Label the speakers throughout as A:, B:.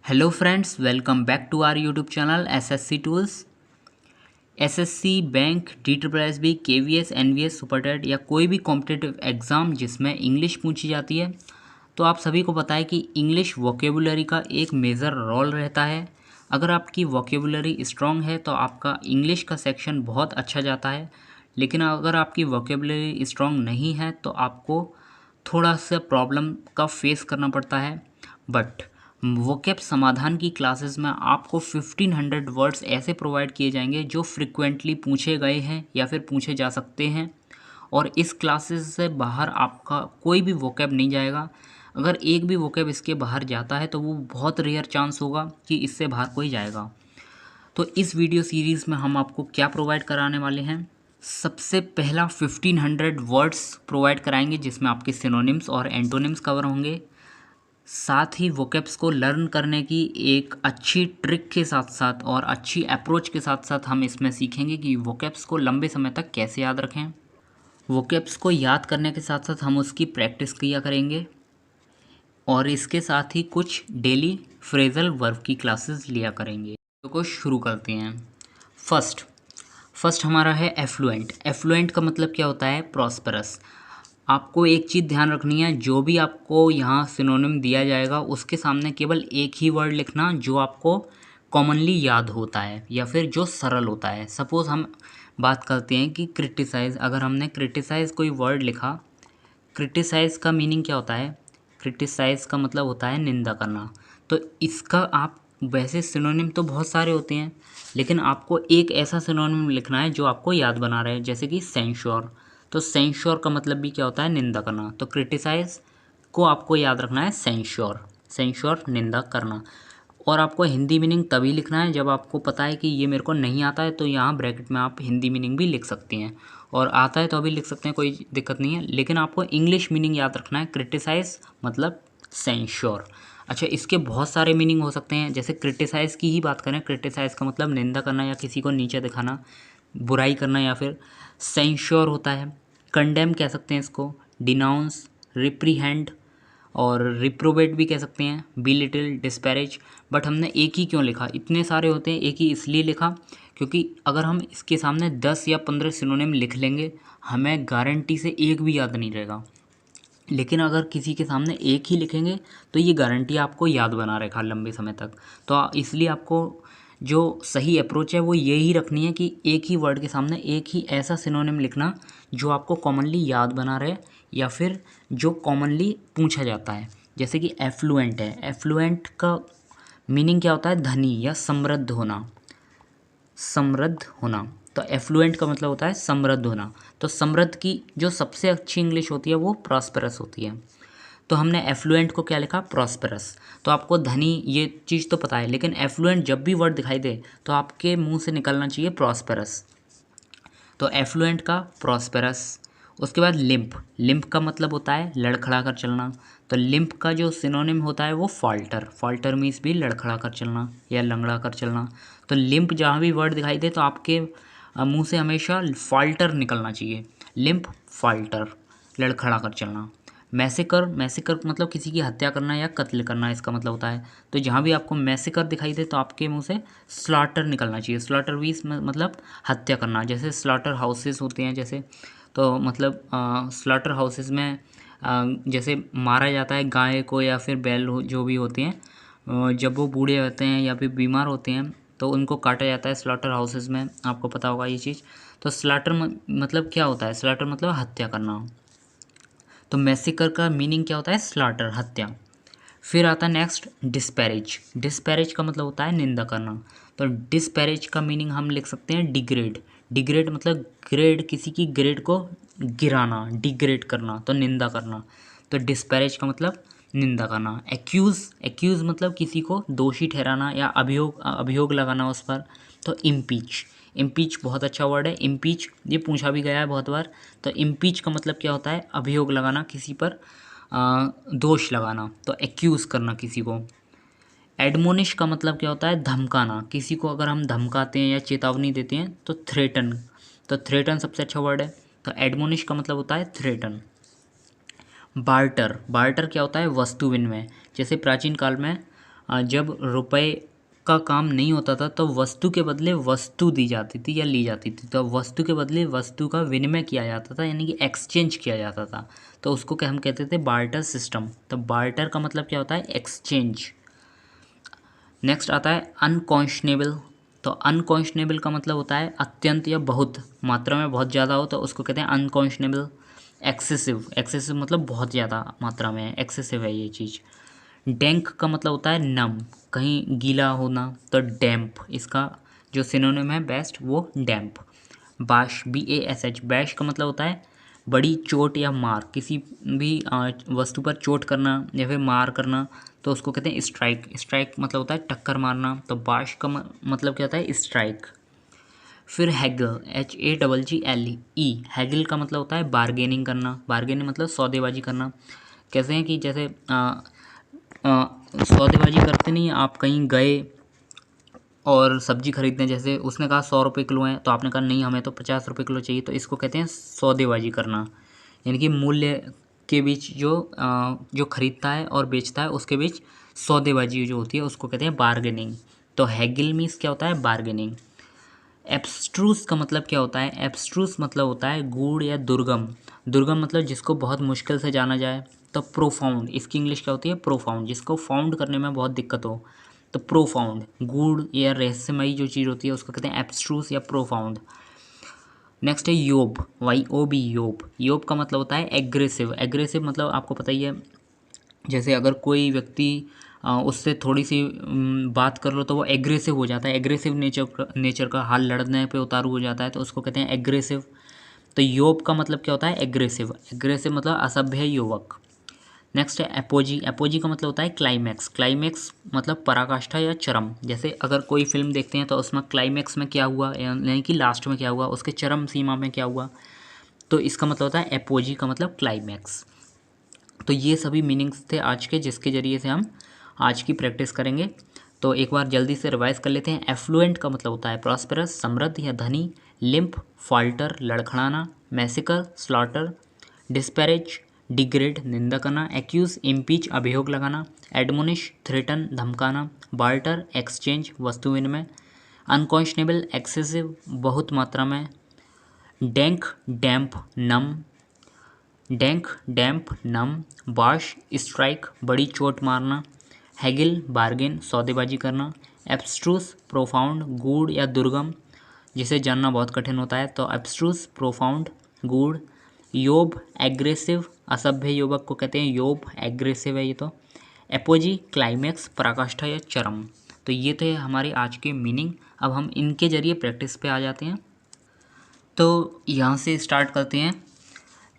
A: Hello friends, welcome back to our YouTube channel SSC tools. SSC, bank, DSSB, KVS, NVS, super TET या कोई भी competitive exam जिसमें English पूछी जाती है, तो आप सभी को पता है कि इंग्लिश वोकेबुलरी का एक मेजर रोल रहता है। अगर आपकी वोकेबुलरी स्ट्रॉन्ग है तो आपका इंग्लिश का सेक्शन बहुत अच्छा जाता है, लेकिन अगर आपकी वोकेबुलरी स्ट्रॉन्ग नहीं है तो आपको थोड़ा सा प्रॉब्लम का फेस करना पड़ता है। बट वोकैब समाधान की क्लासेस में आपको 1500 वर्ड्स ऐसे प्रोवाइड किए जाएंगे जो फ्रिक्वेंटली पूछे गए हैं या फिर पूछे जा सकते हैं, और इस क्लासेस से बाहर आपका कोई भी वोकैब नहीं जाएगा। अगर एक भी वोकैब इसके बाहर जाता है तो वो बहुत रेयर चांस होगा कि इससे बाहर कोई जाएगा। तो इस वीडियो सीरीज़ में हम आपको क्या प्रोवाइड कराने वाले हैं। सबसे पहला 1500 वर्ड्स प्रोवाइड कराएंगे जिसमें आपके सिनोनिम्स और एंटोनिम्स कवर होंगे। साथ ही वोकैब्स को लर्न करने की एक अच्छी ट्रिक के साथ साथ और अच्छी अप्रोच के साथ साथ हम इसमें सीखेंगे कि वोकैब्स को लंबे समय तक कैसे याद रखें। वोकैब्स को याद करने के साथ साथ हम उसकी प्रैक्टिस किया करेंगे, और इसके साथ ही कुछ डेली फ्रेजल वर्ब की क्लासेस लिया करेंगे। तो को शुरू करते हैं। फर्स्ट हमारा है एफ्लुएंट। एफ्लुएंट का मतलब क्या होता है? प्रॉस्परस। आपको एक चीज़ ध्यान रखनी है, जो भी आपको यहाँ सिनोनिम दिया जाएगा उसके सामने केवल एक ही वर्ड लिखना जो आपको कॉमनली याद होता है या फिर जो सरल होता है। सपोज़ हम बात करते हैं कि क्रिटिसाइज़, अगर हमने क्रिटिसाइज़ कोई वर्ड लिखा, क्रिटिसाइज़ का मीनिंग क्या होता है? क्रिटिसाइज़ का मतलब होता है निंदा करना। तो इसका आप वैसे सिनोनिम तो बहुत सारे होते हैं, लेकिन आपको एक ऐसा सिनोनिम लिखना है जो आपको याद बना रहे, जैसे कि सेंश्योर। तो सेंश्योर का मतलब भी क्या होता है? निंदा करना। तो क्रिटिसाइज़ को आपको याद रखना है सेंश्योर। सेंश्योर निंदा करना। और आपको हिंदी मीनिंग तभी लिखना है जब आपको पता है कि ये मेरे को नहीं आता है, तो यहाँ ब्रैकेट में आप हिंदी मीनिंग भी लिख सकती हैं, और आता है तो अभी लिख सकते हैं, कोई दिक्कत नहीं है। लेकिन आपको इंग्लिश मीनिंग याद रखना है। क्रिटिसाइज़ मतलब सेंश्योर। अच्छा, इसके बहुत सारे मीनिंग हो सकते हैं। जैसे क्रिटिसाइज़ की ही बात करें, क्रिटिसाइज़ का मतलब निंदा करना या किसी को नीचे दिखाना, बुराई करना, या फिर सेंश्योर होता है कंडेम कह सकते हैं इसको, डिनाउंस, रिप्रीहेंड और रिप्रोबेट भी कह सकते हैं, बी लिटिल, डिस्पैरेज। बट हमने एक ही क्यों लिखा? इतने सारे होते हैं, एक ही इसलिए लिखा क्योंकि अगर हम इसके सामने 10 या 15 सिनोनिम लिख लेंगे, हमें गारंटी से एक भी याद नहीं रहेगा। लेकिन अगर किसी के सामने एक ही लिखेंगे तो ये गारंटी आपको याद बना रहेगा लंबे समय तक। तो इसलिए आपको जो सही अप्रोच है वो यही रखनी है कि एक ही वर्ड के सामने एक ही ऐसा सिनोनिम लिखना जो आपको कॉमनली याद बना रहे, या फिर जो कॉमनली पूछा जाता है। जैसे कि एफ्लुएंट है। एफ्लुएंट का मीनिंग क्या होता है? धनी या समृद्ध होना। समृद्ध होना। तो एफ्लुएंट का मतलब होता है समृद्ध होना। तो समृद्ध की जो सबसे अच्छी इंग्लिश होती है वो प्रॉस्पेरस होती है। तो हमने एफ्लुएंट को क्या लिखा? प्रॉस्पेरस। तो आपको धनी ये चीज़ तो पता है, लेकिन एफ्लुएंट जब भी वर्ड दिखाई दे तो आपके मुंह से निकलना चाहिए प्रॉस्पेरस। तो एफ्लुएंट का प्रॉस्पेरस। उसके बाद लिम्प। लिम्प का मतलब होता है लड़खड़ा कर चलना। तो लिम्प का जो सिनोनिम होता है वो फॉल्टर। फॉल्टर मीन्स भी लड़खड़ा कर चलना या लंगड़ा कर चलना। तो लिम्प जहाँ भी वर्ड दिखाई दे तो आपके मुंह से हमेशा फॉल्टर निकलना चाहिए। लिम्प, फॉल्टर, लड़खड़ा कर चलना। मैसेकर। मैसेकर मतलब किसी की हत्या करना या कत्ल करना, इसका मतलब होता है। तो जहाँ भी आपको मैसेकर दिखाई दे तो आपके मुंह से स्लॉटर निकलना चाहिए। स्लॉटर भी मतलब हत्या करना। जैसे स्लॉटर हाउसेस होते हैं, जैसे तो मतलब स्लॉटर हाउसेस में जैसे मारा जाता है गाय को या फिर बैल जो भी होते हैं, जब वो बूढ़े होते हैं या फिर बीमार होते हैं तो उनको काटा जाता है स्लॉटर हाउसेस में। आपको पता होगा ये चीज़। तो स्लॉटर मतलब क्या होता है? स्लॉटर मतलब हत्या करना। तो मैसेकर का मीनिंग क्या होता है? स्लॉटर, हत्या। फिर आता है नेक्स्ट डिस्पैरेज। डिस्पैरेज का मतलब होता है निंदा करना। तो डिस्पैरेज का मीनिंग हम लिख सकते हैं डिग्रेड। डिग्रेड मतलब ग्रेड, किसी की ग्रेड को गिराना, डिग्रेड करना, तो निंदा करना। तो डिस्पैरेज का मतलब निंदा करना। एक्यूज़। एक्यूज़ मतलब किसी को दोषी ठहराना या अभियोग लगाना उस पर। तो इम्पीच। इम्पीच बहुत अच्छा वर्ड है। इम्पीच ये पूछा भी गया है बहुत बार। तो इम्पीच का मतलब क्या होता है? अभियोग लगाना, किसी पर दोष लगाना। तो एक्यूज़ करना किसी को। एडमोनिश का मतलब क्या होता है? धमकाना। किसी को अगर हम धमकाते हैं या चेतावनी देते हैं तो थ्रेटन। तो थ्रेटन सबसे अच्छा वर्ड है। तो एडमोनिश का मतलब होता है थ्रेटन। बार्टर। बार्टर क्या होता है? वस्तु विनिमय। जैसे प्राचीन काल में जब रुपए का काम नहीं होता था तो वस्तु के बदले वस्तु दी जाती थी या ली जाती थी, तो वस्तु के बदले वस्तु का विनिमय किया जाता था, यानी कि एक्सचेंज किया जाता था, तो उसको हम कहते थे बार्टर सिस्टम। तो बार्टर का मतलब क्या होता है? एक्सचेंज। नेक्स्ट आता है अनकॉन्शनेबल। तो अनकॉन्शनेबल का मतलब होता है अत्यंत या बहुत मात्रा में, बहुत ज़्यादा हो तो उसको कहते हैं अनकॉन्शनेबल। एक्सेसिव, एक्सेसिव मतलब बहुत ज़्यादा मात्रा में है, एक्सेसिव है ये चीज़। डैंक का मतलब होता है नम, कहीं गीला होना, तो डैम्प इसका जो सिनोनिम है बेस्ट वो डैम्प। बाश, BASH, बैश का मतलब होता है बड़ी चोट या मार, किसी भी वस्तु पर चोट करना या फिर मार करना, तो उसको कहते हैं स्ट्राइक। स्ट्राइक मतलब होता है टक्कर मारना, तो बाश का मतलब क्या होता है? स्ट्राइक। फिर हैगल, HAGGLE, हैगल का मतलब होता है बार्गेनिंग करना। बार्गेनिंग मतलब सौदेबाजी करना। कैसे हैं कि जैसे सौदेबाजी करते नहीं, आप कहीं गए और सब्जी खरीदने, जैसे उसने कहा 100 रुपये किलो है, तो आपने कहा नहीं हमें तो 50 रुपये किलो चाहिए, तो इसको कहते हैं सौदेबाजी करना। यानी कि मूल्य के बीच जो खरीदता है और बेचता है उसके बीच सौदेबाजी जो होती है उसको कहते हैं बार्गेनिंग। तो हैगल मीन्स क्या होता है? बार्गेनिंग। एब्स्ट्रूस का मतलब क्या होता है? एब्स्ट्रूस मतलब होता है गूढ़ या दुर्गम। दुर्गम मतलब जिसको बहुत मुश्किल से जाना जाए। तो प्रोफाउंड, इसकी इंग्लिश क्या होती है? प्रोफाउंड, जिसको फाउंड करने में बहुत दिक्कत हो। तो प्रोफाउंड, गूढ़ या रहस्यमयी जो चीज़ होती है उसको कहते हैं एब्स्ट्रूस या प्रोफाउंड। नेक्स्ट है योब, YOB, योब। योब का मतलब होता है एग्रेसिव। एग्रेसिव मतलब आपको पता ही है, जैसे अगर कोई व्यक्ति उससे थोड़ी सी बात कर लो तो वो एग्रेसिव हो जाता है, एग्रेसिव नेचर का, हाल लड़ने पे उतारू हो जाता है, तो उसको कहते हैं एग्रेसिव। तो योब का मतलब क्या होता है? एग्रेसिव। एग्रेसिव मतलब असभ्य युवक। नेक्स्ट है एपोजी। एपोजी का मतलब होता है क्लाइमैक्स। क्लाइमैक्स मतलब पराकाष्ठा या चरम। जैसे अगर कोई फिल्म देखते हैं तो उसमें क्लाइमैक्स में क्या हुआ, यानी कि लास्ट में क्या हुआ, उसके चरम सीमा में क्या हुआ, तो इसका मतलब होता है एपोजी का मतलब क्लाइमैक्स। तो ये सभी मीनिंग्स थे आज के, जिसके ज़रिए से हम आज की प्रैक्टिस करेंगे। तो एक बार जल्दी से रिवाइज कर लेते हैं। एफ्लुएंट का मतलब होता है प्रॉस्पेरस, समृद्ध या धनी। लिम्प, फाल्टर, लड़खड़ाना। Massacre, slaughter. डिस्पैरेज, डिग्रेड, निंदा करना। एक्यूज, इम्पीच, अभियोग लगाना। एडमोनिश, थ्रेटन, धमकाना। बार्टर, एक्सचेंज, वस्तु विनिमय। अनकॉन्शनेबल, एक्सेसिव, बहुत मात्रा में। डैंक, डैम्प, नम। डैंक, डैम्प, नम। बाश, स्ट्राइक, बड़ी चोट मारना। हैगिल, बार्गेन, सौदेबाजी करना। एब्स्ट्रूस, प्रोफाउंड, गूढ़ या दुर्गम, जिसे जानना बहुत कठिन होता है, तो एब्स्ट्रूस, प्रोफाउंड, गूढ़। योब, एग्रेसिव, असभ्य युवक को कहते हैं योब, एग्रेसिव है ये तो। एपोजी, क्लाइमैक्स, पराकाष्ठा या चरम। तो ये थे हमारे आज के मीनिंग। अब हम इनके जरिए प्रैक्टिस पे आ जाते हैं। तो यहाँ से स्टार्ट करते हैं।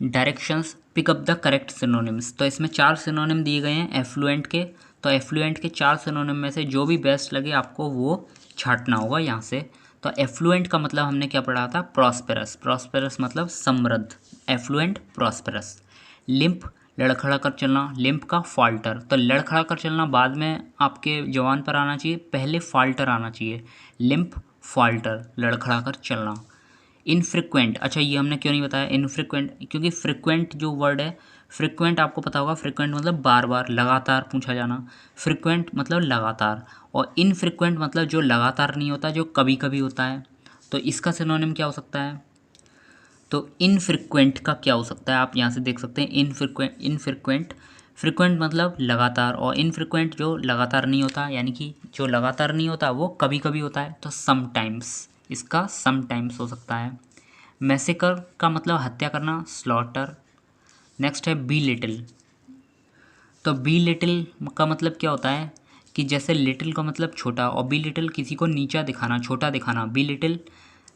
A: Directions, pick up the correct synonyms. तो इसमें 4 सिनोनिम दिए गए हैं एफ्लुएंट के। तो एफ्लुएंट के 4 सिनोनिम में से जो भी बेस्ट लगे आपको वो छांटना होगा यहाँ से। तो एफ्लुएंट का मतलब हमने क्या पढ़ा था? प्रॉस्पेरस। प्रॉस्पेरस मतलब समृद्ध, एफ्लुएंट, प्रॉस्पेरस। लिम्प, लड़खड़ा कर चलना। लिम्प का फाल्टर, तो लड़खड़ा कर चलना बाद में आपके जवान पर आना चाहिए, पहले फाल्टर आना चाहिए। लिम्प, फाल्टर, लड़खड़ा कर चलना। इनफ्रिक्वेंट, अच्छा ये हमने क्यों नहीं बताया इनफ्रिक्वेंट, क्योंकि फ्रिक्वेंट जो वर्ड है, फ्रिक्वेंट आपको पता होगा, फ्रिक्वेंट मतलब बार बार, लगातार पूछा जाना। फ्रिक्वेंट मतलब लगातार, और इनफ्रिक्वेंट मतलब जो लगातार नहीं होता, जो कभी कभी होता है। तो इसका सिनोनिम क्या हो सकता है? तो इनफ्रिक्वेंट का क्या हो सकता है? आप यहाँ से देख सकते हैं इनफ्रिक्वेंट। इनफ्रिक्वेंट, फ्रिक्वेंट मतलब लगातार, और इनफ्रिक्वेंट जो लगातार नहीं होता, यानी कि जो लगातार नहीं होता वो कभी कभी होता है, तो समटाइम्स, इसका समटाइम्स हो सकता है। मैसेकर का मतलब हत्या करना, स्लॉटर। नेक्स्ट है बी लिटिल। तो बी लिटिल का मतलब क्या होता है कि जैसे लिटिल का मतलब छोटा, और बी लिटिल किसी को नीचा दिखाना, छोटा दिखाना। बी लिटिल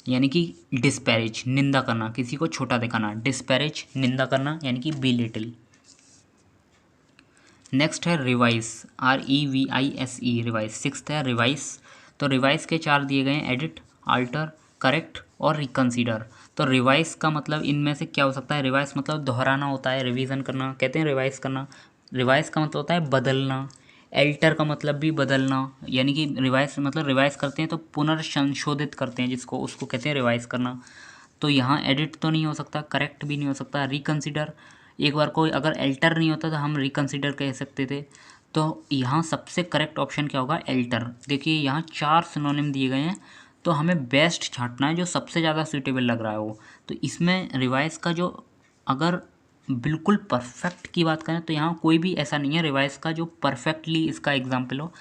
A: यानी कि डिस्पैरेज, निंदा करना, किसी को छोटा दिखाना। डिस्पैरेज, निंदा करना, यानी कि बी लिटिल। नेक्स्ट है रिवाइज, REVISE, रिवाइज। सिक्स्थ है रिवाइज। तो रिवाइज के 4 दिए गए हैं, एडिट, आल्टर, करेक्ट और रिकन्सिडर। तो रिवाइज का मतलब इनमें से क्या हो सकता है? रिवाइज मतलब दोहराना होता है, रिवीजन करना कहते हैं रिवाइज करना। रिवाइज का मतलब होता है बदलना। एल्टर का मतलब भी बदलना, यानी कि रिवाइज मतलब रिवाइज करते हैं तो पुनर्संशोधित करते हैं जिसको, उसको कहते हैं रिवाइज करना। तो यहाँ एडिट तो नहीं हो सकता, करेक्ट भी नहीं हो सकता। रिकन्सिडर, एक बार कोई अगर एल्टर नहीं होता तो हम रिकन्सिडर कह सकते थे। तो यहाँ सबसे करेक्ट ऑप्शन क्या होगा, एल्टर। देखिए यहाँ 4 सिनोनिम दिए गए हैं, तो हमें बेस्ट छांटना है जो सबसे ज़्यादा सूटेबल लग रहा है वो। तो इसमें रिवाइज का जो अगर बिल्कुल परफेक्ट की बात करें तो यहाँ कोई भी ऐसा नहीं है रिवाइज का जो परफेक्टली इसका एग्जाम्पल हो,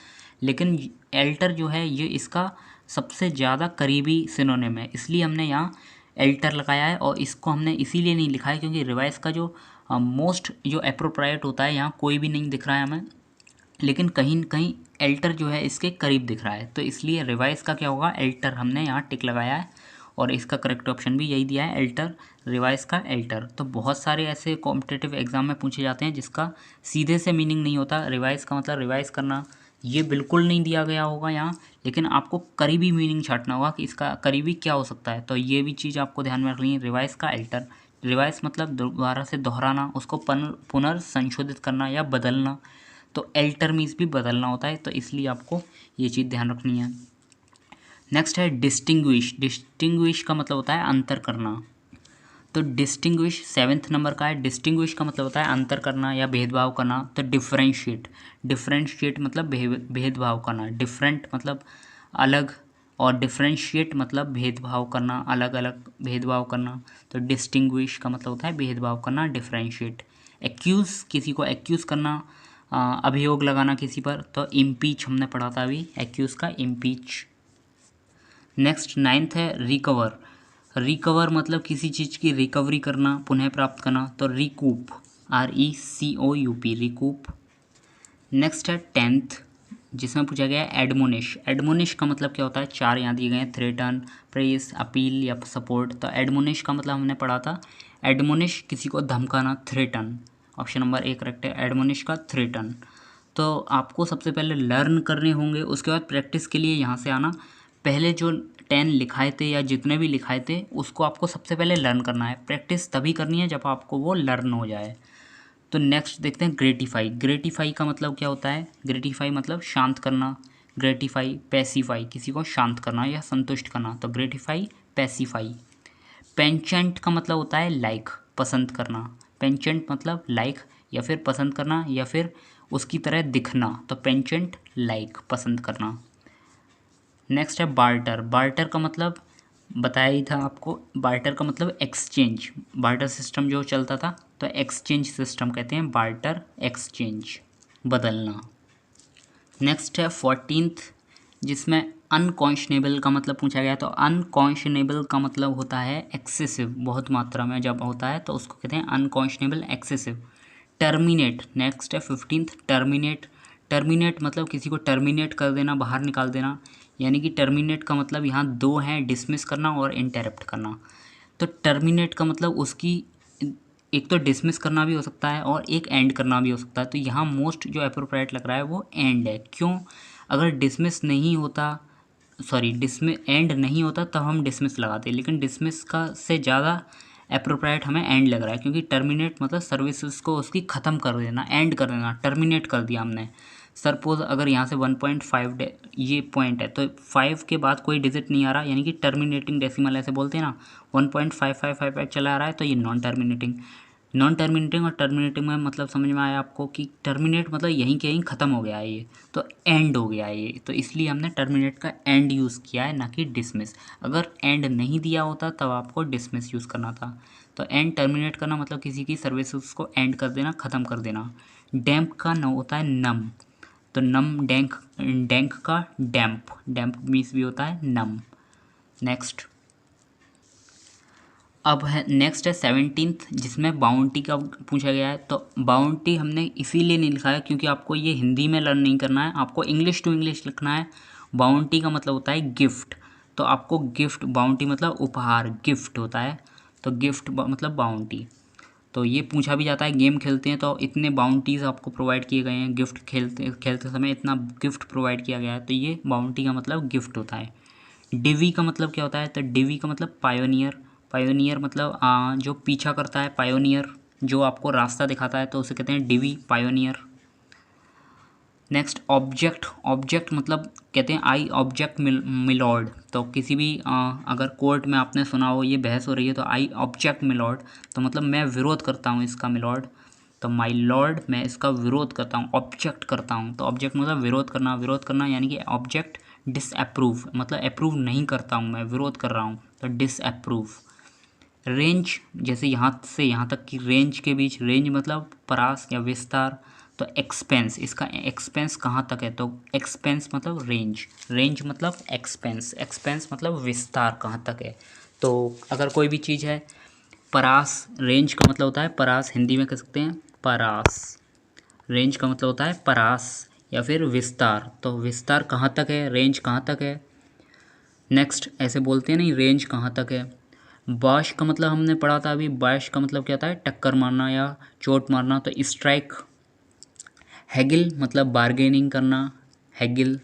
A: लेकिन एल्टर जो है ये इसका सबसे ज़्यादा करीबी सिनोनिम है, इसलिए हमने यहाँ एल्टर लगाया है। और इसको हमने इसीलिए नहीं लिखा है क्योंकि रिवाइज का जो मोस्ट जो अप्रोप्रिएट होता है यहाँ कोई भी नहीं दिख रहा है हमें, लेकिन कहीं कहीं एल्टर जो है इसके करीब दिख रहा है, तो इसलिए रिवाइज का क्या होगा, एल्टर हमने यहाँ टिक लगाया है। और इसका करेक्ट ऑप्शन भी यही दिया है, एल्टर, रिवाइज का एल्टर। तो बहुत सारे ऐसे कॉम्पिटिटिव एग्जाम में पूछे जाते हैं जिसका सीधे से मीनिंग नहीं होता, रिवाइज का मतलब रिवाइज करना, ये बिल्कुल नहीं दिया गया होगा यहाँ, लेकिन आपको करीबी मीनिंग छांटना होगा कि इसका करीबी क्या हो सकता है। तो ये भी चीज़ आपको ध्यान में रखनी है, रिवाइज का एल्टर। रिवाइज मतलब दोबारा से दोहराना, उसको पुनर्संशोधित करना या बदलना, तो एल्टर मीन्स भी बदलना होता है, तो इसलिए आपको ये चीज़ ध्यान रखनी है। नेक्स्ट है डिस्टिंग्विश। डिस्टिंग्विश का मतलब होता है अंतर करना। तो डिस्टिंग्विश 7th नंबर का है। डिस्टिंग्विश का मतलब होता है अंतर करना या भेदभाव करना। तो डिफरेंशिएट, डिफरेंशिएट मतलब भेदभाव करना। डिफरेंट मतलब अलग और डिफरेंशिएट मतलब भेदभाव करना, अलग अलग भेदभाव करना। तो डिस्टिंग्विश का मतलब होता है भेदभाव करना, डिफरेंशिएट। एक्यूज़, किसी को एक्यूज़ करना, अभियोग लगाना किसी पर, तो इम्पीच हमने पढ़ा था अभी, एक्यूज़ का इम्पीच। नेक्स्ट 9th है रिकवर। रिकवर मतलब किसी चीज़ की रिकवरी करना, पुनः प्राप्त करना। तो रिकूप, RECOUP, रिकूप। नेक्स्ट है 10th जिसमें पूछा गया है एडमोनिश। एडमोनिश का मतलब क्या होता है, 4 यहाँ दिए गए हैं, थ्रेटन, प्रेस, अपील या सपोर्ट। तो एडमोनिश का मतलब हमने पढ़ा था, एडमोनिश किसी को धमकाना, थ्रेटन। ऑप्शन नंबर 1 करेक्ट है, एडमोनिश का थ्रेटन। तो आपको सबसे पहले लर्न करने होंगे, उसके बाद प्रैक्टिस के लिए यहाँ से आना। पहले जो 10 लिखाए थे या जितने भी लिखाए थे उसको आपको सबसे पहले लर्न करना है, प्रैक्टिस तभी करनी है जब आपको वो लर्न हो जाए। तो नेक्स्ट देखते हैं ग्रेटिफाई। ग्रेटिफाई का मतलब क्या होता है, ग्रेटिफाई मतलब शांत करना। ग्रेटिफाई, पैसिफाई किसी को शांत करना या संतुष्ट करना, तो ग्रेटिफाई, पैसिफाई। पेंचेंट का मतलब होता है लाइक, पसंद करना। पेंचेंट मतलब लाइक या फिर पसंद करना या फिर उसकी तरह दिखना, तो पेंचेंट लाइक, पसंद करना। नेक्स्ट है बार्टर। बार्टर का मतलब बताया ही था आपको, बार्टर का मतलब एक्सचेंज, बार्टर सिस्टम जो चलता था, तो एक्सचेंज सिस्टम कहते हैं बार्टर, एक्सचेंज, बदलना। नेक्स्ट है 14th जिसमें अनकॉन्शनेबल का मतलब पूछा गया। तो अनकॉन्शनेबल का मतलब होता है एक्सेसिव, बहुत मात्रा में जब होता है तो उसको कहते हैं अनकॉन्शनेबल, एक्सेसिव। टर्मिनेट, नेक्स्ट है 15th टर्मिनेट। टर्मिनेट मतलब किसी को टर्मिनेट कर देना, बाहर निकाल देना, यानी कि टर्मिनेट का मतलब यहाँ 2 हैं, डिसमिस करना और इंटरप्ट करना। तो टर्मिनेट का मतलब उसकी एक तो डिसमिस करना भी हो सकता है और एक एंड करना भी हो सकता है, तो यहाँ मोस्ट जो अप्रोप्रिएट लग रहा है वो एंड है। क्यों, अगर डिसमिस नहीं होता, सॉरी डिसमिस एंड नहीं होता तब हम डिसमिस लगाते, लेकिन डिसमिस का से ज़्यादा अप्रोप्रिएट हमें एंड लग रहा है, क्योंकि टर्मिनेट मतलब सर्विसेज को उसकी ख़त्म कर देना, एंड कर देना, टर्मिनेट कर दिया हमने। सपोज अगर यहाँ से 1.5 ये पॉइंट है तो 5 के बाद कोई डिजिट नहीं आ रहा, यानी कि टर्मिनेटिंग डेसिमल ऐसे बोलते हैं ना, 1.5555 चला आ रहा है तो ये नॉन टर्मिनेटिंग। नॉन टर्मिनेटिंग और टर्मिनेटिंग में मतलब समझ में आया आपको कि टर्मिनेट मतलब यहीं के यहीं ख़त्म हो गया है ये, तो एंड हो गया है ये, तो इसलिए हमने टर्मिनेट का एंड यूज़ किया है, ना कि डिसमिस। अगर एंड नहीं दिया होता तब आपको डिसमिस यूज़ करना था। तो एंड टर्मिनेट करना मतलब किसी की सर्विसेज को एंड कर देना, ख़त्म कर देना। डैम्प का न होता है नम, तो नम डैंक, डैंक का डैम्प, डैम्प मीन्स भी होता है नम। नेक्स्ट अब है नेक्स्ट है 17th जिसमें बाउंटी का पूछा गया है। तो बाउंटी हमने इसीलिए नहीं लिखा है क्योंकि आपको ये हिंदी में लर्न नहीं करना है, आपको इंग्लिश टू इंग्लिश लिखना है। बाउंटी का मतलब होता है गिफ्ट, तो आपको गिफ्ट, बाउंटी मतलब उपहार, गिफ्ट होता है, तो गिफ्ट मतलब बाउंटी। तो ये पूछा भी जाता है, गेम खेलते हैं तो इतने बाउंटीज़ आपको प्रोवाइड किए गए हैं, गिफ्ट खेलते खेलते समय इतना गिफ्ट प्रोवाइड किया गया है, तो ये बाउंटी का मतलब गिफ्ट होता है। डिवी का मतलब क्या होता है, तो डिवी का मतलब पायोनियर। पायोनियर मतलब जो पीछा करता है, पायोनियर जो आपको रास्ता दिखाता है, तो उसे कहते हैं DV, pioneer. Next object. Object मतलब कहते हैं आई ऑब्जेक्ट मिलॉर्ड, तो किसी भी अगर कोर्ट में आपने सुना हो ये बहस हो रही है तो आई ऑब्जेक्ट मिलॉर्ड, तो मतलब मैं विरोध करता हूँ इसका मिलॉर्ड। तो माय लॉर्ड मैं इसका विरोध करता हूँ, ऑब्जेक्ट करता हूँ। तो ऑब्जेक्ट मतलब विरोध करना यानी कि ऑब्जेक्ट डिसअप्रूव मतलब अप्रूव नहीं करता हूँ मैं, विरोध कर रहा हूँ, तो डिसअप्रूव। रेंज जैसे यहाँ से यहाँ तक की रेंज के बीच, रेंज मतलब परास या विस्तार। तो एक्सपेंस, इसका एक्सपेंस कहाँ तक है, तो एक्सपेंस मतलब रेंज, रेंज मतलब एक्सपेंस, एक्सपेंस मतलब विस्तार कहाँ तक है। तो अगर कोई भी चीज़ है, परास रेंज का मतलब होता है परास, हिंदी में कह सकते हैं परास। रेंज का मतलब होता है परास या फिर विस्तार, तो विस्तार कहाँ तक है, रेंज कहाँ तक है। नेक्स्ट ऐसे बोलते हैं नहीं, रेंज कहाँ तक है। बाश का मतलब हमने पढ़ा था अभी, बाश का मतलब क्या होता है, टक्कर मारना या चोट मारना, तो स्ट्राइक। हैगिल मतलब बार्गेनिंग करना, हैगिल।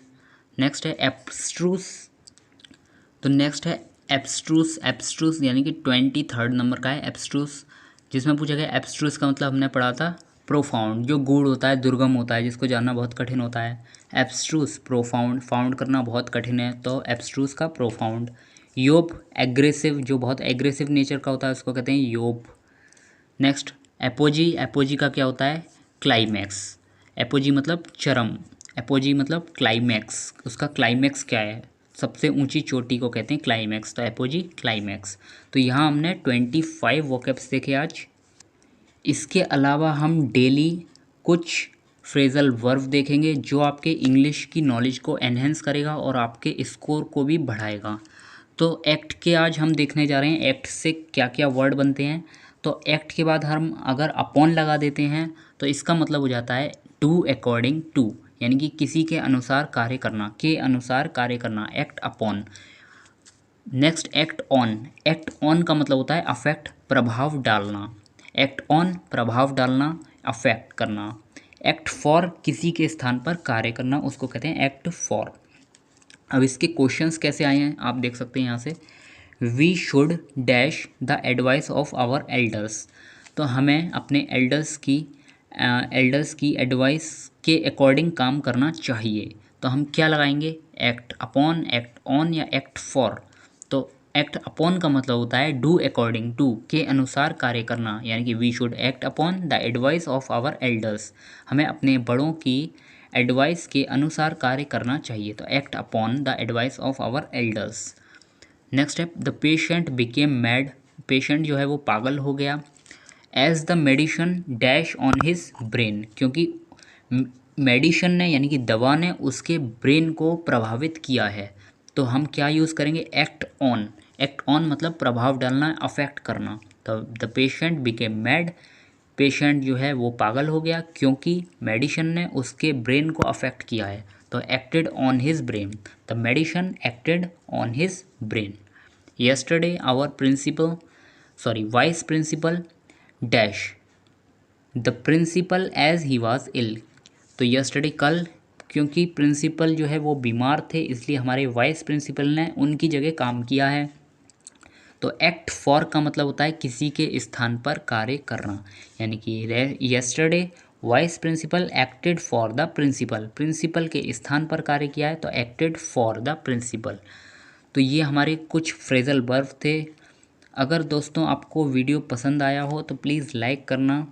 A: नेक्स्ट है एब्स्ट्रूस, तो नेक्स्ट है एब्स्ट्रूस, एब्स्ट्रूस यानी कि 23rd नंबर का है एब्स्ट्रूस, जिसमें पूछा गया एब्स्ट्रूस का मतलब हमने पढ़ा था प्रोफाउंड, जो गूढ़ होता है, दुर्गम होता है, जिसको जानना बहुत कठिन होता है। एब्स्ट्रूस प्रोफाउंड, फाउंड करना बहुत कठिन है, तो एब्स्ट्रूस का प्रोफाउंड। योब एग्रेसिव, जो बहुत एग्रेसिव नेचर का होता है उसको कहते हैं योब। नेक्स्ट एपोजी, एपोजी का क्या होता है, क्लाइमैक्स। एपोजी मतलब चरम, एपोजी मतलब क्लाइमैक्स, उसका क्लाइमैक्स क्या है, सबसे ऊंची चोटी को कहते हैं क्लाइमैक्स, तो एपोजी क्लाइमैक्स। तो यहाँ हमने 25 वोकैब्स देखे आज। इसके अलावा हम डेली कुछ फ्रेजल वर्ब देखेंगे जो आपके इंग्लिश की नॉलेज को एनहेंस करेगा और आपके स्कोर को भी बढ़ाएगा। तो एक्ट के आज हम देखने जा रहे हैं एक्ट से क्या क्या वर्ड बनते हैं। तो एक्ट के बाद हम अगर अपॉन लगा देते हैं तो इसका मतलब हो जाता है डू अकॉर्डिंग टू, यानी कि किसी के अनुसार कार्य करना, के अनुसार कार्य करना, act upon. Next act on, act on का मतलब होता है अफेक्ट, प्रभाव डालना। एक्ट ऑन प्रभाव डालना, अफेक्ट करना। एक्ट फॉर किसी के स्थान पर कार्य करना, उसको कहते हैं एक्ट फॉर। अब इसके क्वेश्चंस कैसे आए हैं आप देख सकते हैं यहाँ से। We should dash the advice of our elders, तो हमें अपने एल्डर्स की एडवाइस के अकॉर्डिंग काम करना चाहिए। तो हम क्या लगाएंगे, एक्ट अपॉन, एक्ट ऑन या एक्ट फॉर। तो एक्ट अपॉन का मतलब होता है डू अकॉर्डिंग टू, के अनुसार कार्य करना, यानी कि we should act upon the advice of our elders, हमें अपने बड़ों की एडवाइस के अनुसार कार्य करना चाहिए। तो act upon the advice of our elders. Next है the patient became mad, patient जो है वो पागल हो गया। As the medicine dash on his brain, क्योंकि मेडिसिन ने यानी कि दवा ने उसके ब्रेन को प्रभावित किया है। तो हम क्या यूज़ करेंगे, एक्ट ऑन। एक्ट ऑन मतलब प्रभाव डालना, अफेक्ट करना। तो the patient became mad, patient जो है वो पागल हो गया क्योंकि मेडिसिन ने उसके ब्रेन को अफेक्ट किया है। तो acted on his brain, the medicine acted on his brain. Yesterday our principal vice principal dash the principal as he was ill, तो येस्टरडे कल, क्योंकि प्रिंसिपल जो है वो बीमार थे इसलिए हमारे वाइस प्रिंसिपल ने उनकी जगह काम किया है। तो एक्ट फॉर का मतलब होता है किसी के स्थान पर कार्य करना, यानी कि yesterday vice principal acted for the principal, principal के स्थान पर कार्य किया है तो एक्टेड फॉर द प्रिंसिपल। तो ये हमारे कुछ फ्रेजल वर्ब थे। अगर दोस्तों आपको वीडियो पसंद आया हो तो प्लीज़ लाइक करना,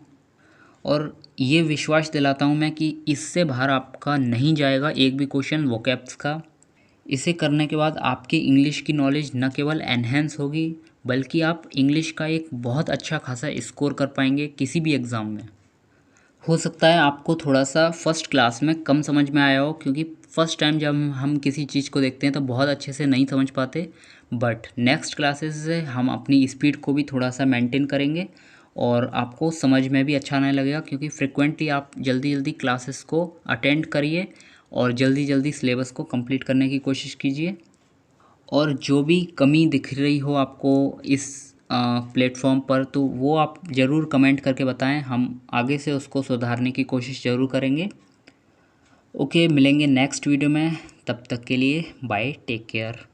A: और ये विश्वास दिलाता हूँ मैं कि इससे बाहर आपका नहीं जाएगा एक भी क्वेश्चन वोकैब्स का। इसे करने के बाद आपकी इंग्लिश की नॉलेज न केवल एनहेंस होगी बल्कि आप इंग्लिश का एक बहुत अच्छा खासा स्कोर कर पाएंगे किसी भी एग्ज़ाम में। हो सकता है आपको थोड़ा सा फर्स्ट क्लास में कम समझ में आया हो, क्योंकि फ़र्स्ट टाइम जब हम किसी चीज़ को देखते हैं तो बहुत अच्छे से नहीं समझ पाते, बट नेक्स्ट क्लासेस से हम अपनी स्पीड को भी थोड़ा सा मेंटेन करेंगे और आपको समझ में भी अच्छा आने लगेगा, क्योंकि फ्रिक्वेंटली आप जल्दी जल्दी क्लासेस को अटेंड करिए और जल्दी जल्दी सिलेबस को कंप्लीट करने की कोशिश कीजिए। और जो भी कमी दिख रही हो आपको इस प्लेटफॉर्म पर तो वो आप ज़रूर कमेंट करके बताएं, हम आगे से उसको सुधारने की कोशिश ज़रूर करेंगे। ओके, मिलेंगे नेक्स्ट वीडियो में, तब तक के लिए बाय, टेक केयर।